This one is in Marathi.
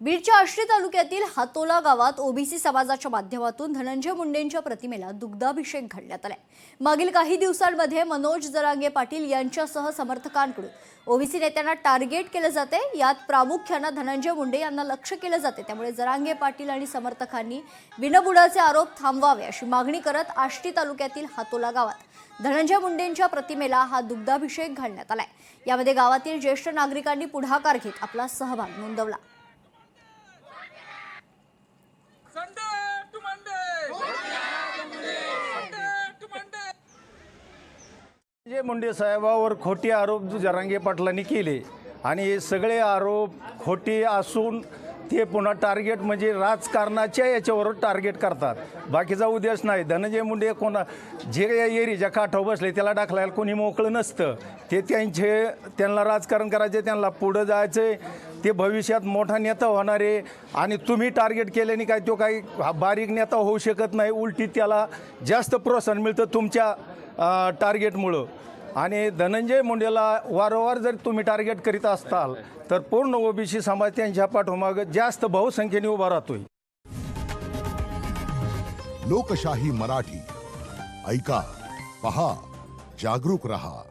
बीडच्या आष्टी तालुक्यातील हातोला गावात ओबीसी समाजाच्या माध्यमातून धनंजय मुंडेंच्या प्रतिमेला दुग्धाभिषेक घडण्यात आलाय। मागील काही दिवसांमध्ये मनोज जरांगे पाटील यांच्यासह समर्थकांकडून ओबीसी नेत्यांना टार्गेट केले जाते। यात प्रामुख्याने धनंजय मुंडे यांना लक्ष्य केले जाते। त्यामुळे जरांगे पाटील आणि समर्थकांनी बिनबुडाचे आरोप थांबवावे अशी मागणी करत आष्टी तालुक्यातील हातोला गावात धनंजय मुंडेंच्या प्रतिमेला हा दुग्धाभिषेक घालण्यात आलाय। यामध्ये गावातील ज्येष्ठ नागरिकांनी पुढाकार घेत आपला सहभाग नोंदवला। जे मुंडे साहेबावर खोटे आरोप जरांगे पाटलांनी केले आणि हे सगळे आरोप खोटे असून ते पुन्हा टार्गेट म्हणजे राजकारणाच्या याच्यावर टार्गेट करतात। बाकीचा उद्देश नाही। धनंजय मुंडे कोणा जे एरीच्या काठावर बसले त्याला टाकलायला कोणी मोकळं नसतं। ते त्यांना राजकारण करायचे, त्यांना पुढं जायचं, ते भविष्यात मोठा नेता होणार आहे आणि तुम्ही टार्गेट केल्याने काय तो काही बारीक नेता होऊ शकत नाही। उलटी त्याला जास्त प्रोत्साहन मिळतं तुमच्या टार्गेटमुळं। आणि धनंजय मुंडेला वारंवार जर तुम्ही टार्गेट करीत असताल तर पूर्ण ओबीसी समाज त्यांच्या पाठोमागे जास्त बहुसंख्येने उभा राहतोय। लोकशाही मराठी ऐका, पहा, जागरूक रहा।